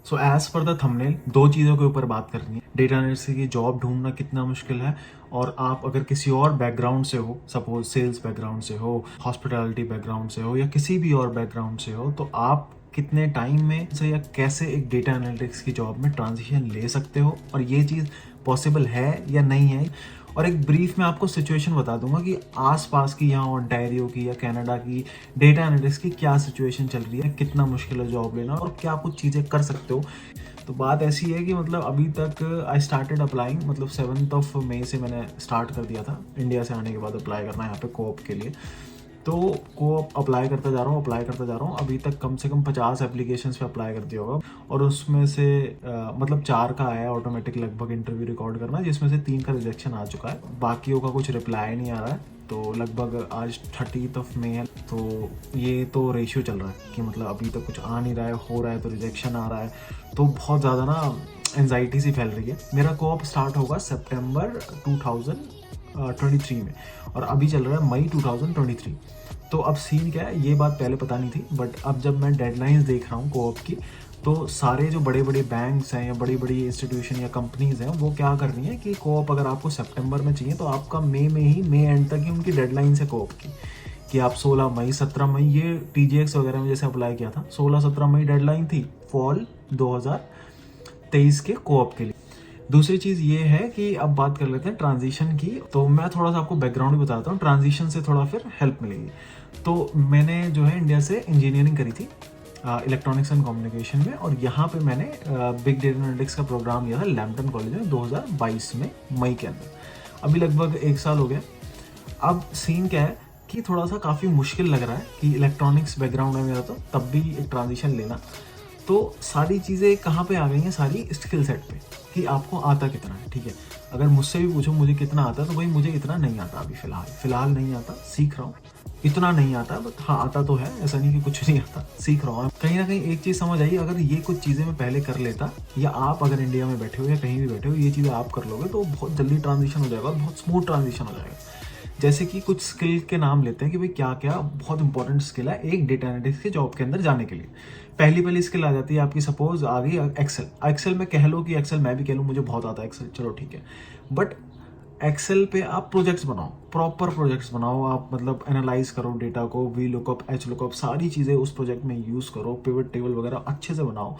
So as per the thumbnail दो चीज़ों के ऊपर बात करनी है। डेटा एनालिस्ट की जॉब ढूंढना कितना मुश्किल है, और आप अगर किसी और बैकग्राउंड से हो, सपोज सेल्स बैकग्राउंड से हो, हॉस्पिटैलिटी बैकग्राउंड से हो, या किसी भी और बैकग्राउंड से हो, तो आप कितने टाइम में से या कैसे एक डेटा एनालिटिक्स की जॉब में ट्रांजिशन ले सकते हो, और ये चीज़ पॉसिबल है या नहीं है। और एक ब्रीफ में आपको सिचुएशन बता दूंगा कि आसपास की, यहाँ ओंटारियो की या कनाडा की डेटा एनालिटिक्स की क्या सिचुएशन चल रही है, कितना मुश्किल है जॉब लेना, और क्या कुछ चीज़ें कर सकते हो। तो बात ऐसी है कि मतलब अभी तक आई स्टार्टेड अप्लाइंग, मतलब 7 मई से मैंने स्टार्ट कर दिया था इंडिया से आने के बाद अप्लाई करना यहाँ पे कोऑप के लिए। तो कोऑप अप्लाई करता जा रहा हूँ। अभी तक कम से कम 50 एप्लीकेशंस पे अप्लाई कर दिया होगा, और उसमें से मतलब 4 का आया ऑटोमेटिक लगभग इंटरव्यू रिकॉर्ड करना, जिसमें से 3 का रिजेक्शन आ चुका है, बाकियों का कुछ रिप्लाई नहीं आ रहा है। तो लगभग आज 30 मई है, तो ये तो रेशियो चल रहा है कि मतलब अभी तक कुछ आ नहीं रहा है, हो रहा है तो रिजेक्शन आ रहा है। तो बहुत ज़्यादा ना एनजाइटी सी फैल रही है। मेरा कोऑप स्टार्ट होगा सितंबर 2023 में, और अभी चल रहा है मई 2023। तो अब सीन क्या है, ये बात पहले पता नहीं थी, बट अब जब मैं डेडलाइंस देख रहा हूँ कोऑप की, तो सारे जो बड़े बड़े बैंक्स हैं या बड़ी बड़ी इंस्टीट्यूशन या कंपनीज हैं, वो क्या कर रही हैं कि कोऑप अगर आपको सितंबर में चाहिए तो आपका मई एंड तक ही उनकी डेडलाइंस है कोऑप की, कि आप 16 मई 17 मई, ये टीजीएक्स वगैरह में जैसे अप्लाई किया था 16-17 मई डेडलाइन थी फॉल 2023 के कोऑप के लिए। दूसरी चीज़ ये है कि अब बात कर लेते हैं ट्रांजिशन की। तो मैं थोड़ा सा आपको बैकग्राउंड भी बताता हूँ, ट्रांजिशन से थोड़ा फिर हेल्प मिलेगी। तो मैंने जो है इंडिया से इंजीनियरिंग करी थी इलेक्ट्रॉनिक्स एंड कम्युनिकेशन में, और यहाँ पे मैंने बिग डेटा एनालिटिक्स का प्रोग्राम लिया था लैम्पटन कॉलेज में 2022 में मई के अंदर। अभी लगभग 1 साल हो गया। अब सीन क्या है कि थोड़ा सा काफ़ी मुश्किल लग रहा है कि इलेक्ट्रॉनिक्स बैकग्राउंड है मेरा, तो तब भी एक ट्रांजिशन लेना। तो सारी चीज़ें कहाँ पे आ गई हैं, सारी स्किल सेट पे, कि आपको आता कितना है। ठीक है, अगर मुझसे भी पूछो मुझे कितना आता है, तो भाई मुझे इतना नहीं आता अभी फ़िलहाल नहीं आता, सीख रहा हूँ। इतना नहीं आता, बट हाँ आता तो है, ऐसा नहीं कि कुछ नहीं आता, सीख रहा हूँ। कहीं ना कहीं एक चीज़ समझ आई, अगर ये कुछ चीज़ें मैं पहले कर लेता, या आप अगर इंडिया में बैठे हो या कहीं भी बैठे हो, ये चीज़ें आप कर लोगे तो बहुत जल्दी ट्रांजिशन हो जाएगा, बहुत स्मूथ ट्रांजिशन हो जाएगा। जैसे कि कुछ स्किल के नाम लेते हैं कि भाई क्या क्या बहुत इंपॉर्टेंट स्किल है एक डेटा एनालिटिक्स के जॉब के अंदर जाने के लिए। पहली स्किल आ जाती है आपकी, सपोज आ गई एक्सेल में कह लो कि एक्सेल मैं भी कह लूँ मुझे बहुत आता है एक्सेल, चलो ठीक है। बट एक्सेल पे आप प्रोजेक्ट्स बनाओ, प्रॉपर प्रोजेक्ट्स बनाओ, आप मतलब एनालाइज करो डेटा को, वी लुकअप, एच लुकअप, सारी चीज़ें उस प्रोजेक्ट में यूज़ करो, पिवट टेबल वगैरह अच्छे से बनाओ।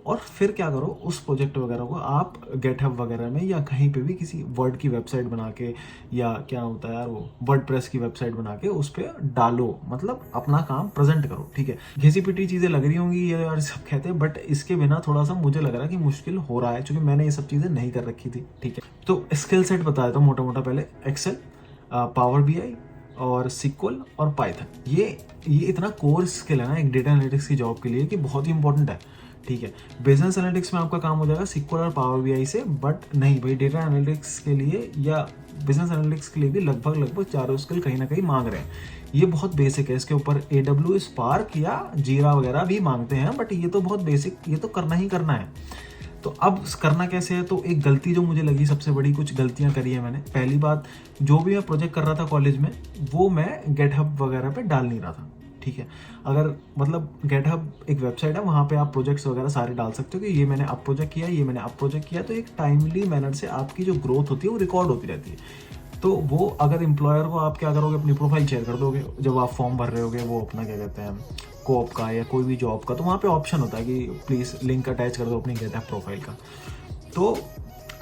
और फिर क्या करो, उस प्रोजेक्ट वगैरह को आप गेटहब वगैरह में या कहीं पे भी किसी वर्ड की वेबसाइट बना के, या क्या होता है यार वो वर्डप्रेस की वेबसाइट बना के उस पर डालो, मतलब अपना काम प्रेजेंट करो। ठीक है, घिसी पिटी चीज़ें लग रही होंगी ये यार सब कहते हैं, बट इसके बिना थोड़ा सा मुझे लग रहा है कि मुश्किल हो रहा है, क्योंकि मैंने ये सब चीज़ें नहीं कर रखी थी। ठीक है, तो स्किल सेट बताया था मोटा मोटा, पहले एक्सेल, पावर बीआई और सिक्वल और पाइथन। ये इतना कोर स्किल है ना एक डेटा एनालिटिक्स की जॉब के लिए कि बहुत ही इंपॉर्टेंट है। ठीक है, बिजनेस एनालिटिक्स में आपका काम हो जाएगा सिक्वल और पावर बीआई से, बट नहीं भाई, डेटा एनालिटिक्स के लिए या बिजनेस एनालिटिक्स के लिए भी लगभग चारों स्किल कहीं ना कहीं मांग रहे हैं। ये बहुत बेसिक है, इसके ऊपर AWS स्पार्क या जीरा वगैरह भी मांगते हैं, बट ये तो बहुत बेसिक, ये तो करना ही करना है। तो अब करना कैसे है, तो एक गलती जो मुझे लगी सबसे बड़ी, कुछ गलतियां करी है मैंने। पहली बात, जो भी मैं प्रोजेक्ट कर रहा था कॉलेज में, वो मैं गेटहब वगैरह पे डाल नहीं रहा था। ठीक है, अगर मतलब गेटहब एक वेबसाइट है, वहाँ पे आप प्रोजेक्ट्स वगैरह सारे डाल सकते हो कि ये मैंने अब प्रोजेक्ट किया, ये मैंने अब प्रोजेक्ट किया, तो एक टाइमली मैनर से आपकी जो ग्रोथ होती है वो रिकॉर्ड होती रहती है। तो वो अगर एम्प्लॉयर को आप क्या करोगे, अपनी प्रोफाइल शेयर कर दोगे जब आप फॉर्म भर रहे होगे, वो अपना क्या कहते हैं कोऑप का या कोई भी जॉब का, तो वहाँ पे ऑप्शन होता है कि प्लीज़ लिंक अटैच कर दो अपनी गेटअप प्रोफाइल का। तो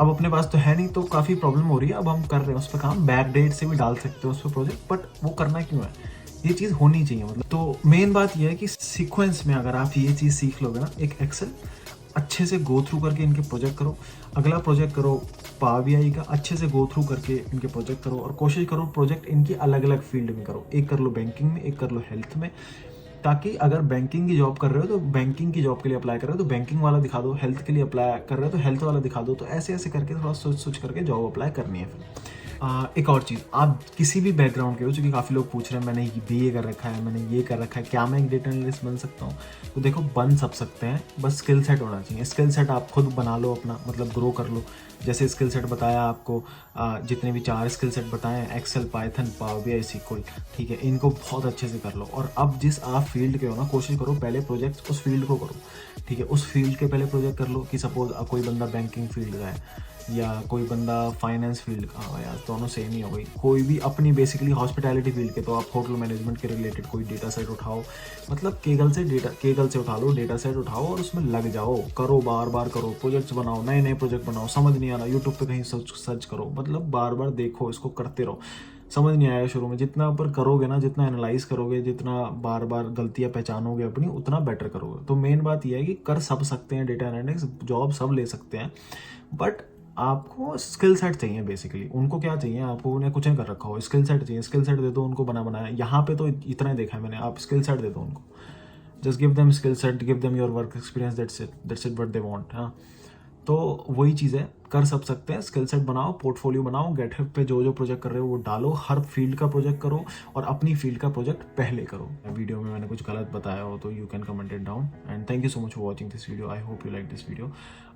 अब अपने पास तो है नहीं, तो काफ़ी प्रॉब्लम हो रही है। अब हम कर रहे हैं उस पर काम, बैक डेट से भी डाल सकते हो उस पर प्रोजेक्ट, बट वो करना क्यों है, ये चीज़ होनी चाहिए मतलब। तो मेन बात ये है कि सीक्वेंस में अगर आप ये चीज़ सीख लोगे ना, एक एक्सेल अच्छे से गो थ्रू करके इनके प्रोजेक्ट करो, अगला प्रोजेक्ट करो पावर बीआई का, अच्छे से गो थ्रू करके इनके प्रोजेक्ट करो, और कोशिश करो प्रोजेक्ट इनकी अलग अलग फील्ड में करो। एक कर लो बैंकिंग में, एक कर लो हेल्थ में, ताकि अगर बैंकिंग की जॉब कर रहे हो तो बैंकिंग की जॉब के लिए अप्लाई कर रहे हो तो बैंकिंग वाला दिखा दो, हेल्थ के लिए अप्लाई कर रहे हो तो हेल्थ वाला दिखा दो। तो ऐसे ऐसे करके थोड़ा सोच करके जॉब अप्लाई करनी है फिर। एक और चीज़, आप किसी भी बैकग्राउंड के हो, चूँकि काफ़ी लोग पूछ रहे हैं मैंने BA कर रखा है, मैंने ये कर रखा है, क्या मैं एक डेटा एनालिस्ट बन सकता हूँ? तो देखो बन सब सकते हैं, बस स्किल सेट होना चाहिए। स्किल सेट आप खुद बना लो अपना, मतलब ग्रो कर लो। जैसे स्किल सेट बताया आपको, जितने भी 4 स्किल सेट बताए हैं, Excel, Python, power BI, SQL, ठीक है, इनको बहुत अच्छे से कर लो। और अब जिस आप फील्ड के हो ना, कोशिश करो पहले प्रोजेक्ट उस फील्ड को करो, ठीक है, उस फील्ड के पहले प्रोजेक्ट कर लो। कि सपोज कोई बंदा बैंकिंग फील्ड का है या कोई बंदा फाइनेंस फील्ड का हो, यार दोनों सेम ही हो गई, कोई भी अपनी बेसिकली हॉस्पिटैलिटी फील्ड के, तो आप होटल मैनेजमेंट के रिलेटेड कोई डेटा सेट उठाओ, मतलब केगल से उठा लो, डेटा सेट उठाओ और उसमें लग जाओ, करो, बार बार करो, प्रोजेक्ट्स बनाओ, नए नए प्रोजेक्ट बनाओ। समझ नहीं आ रहा, यूट्यूब पे कहीं सर्च करो, मतलब बार बार देखो, इसको करते रहो। समझ नहीं आएगा शुरू में, जितना पर करोगे ना, जितना एनालाइज करोगे, जितना बार बार गलतियां पहचानोगे अपनी, उतना बेटर करोगे। तो मेन बात यह है कि कर सब सकते हैं डेटा एनालिटिक्स, जॉब सब ले सकते हैं, बट आपको स्किल सेट चाहिए। बेसिकली उनको क्या चाहिए, आपको उन्हें कुछ नहीं कर रखा हो, स्किल सेट चाहिए। स्किल सेट दे दो उनको, बनाया यहाँ पे तो इतना ही देखा है मैंने, आप स्किल सेट दे दो उनको, just give them skill set, give them your work experience, that's it what they want. हाँ, तो वही चीज़ है, कर सब सकते हैं। स्किल सेट बनाओ, पोर्टफोलियो बनाओ, गेटहब पे जो जो प्रोजेक्ट कर रहे हो वो डालो, हर फील्ड का प्रोजेक्ट करो और अपनी फील्ड का प्रोजेक्ट पहले करो। वीडियो में मैंने कुछ गलत बताया हो तो you can comment it down, and thank you so much for watching this video. I hope you like this video.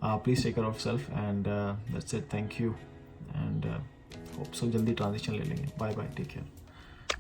Please take care of self and that's it, thank you and hope so जल्दी transition ले लेंगे। Bye bye, take care.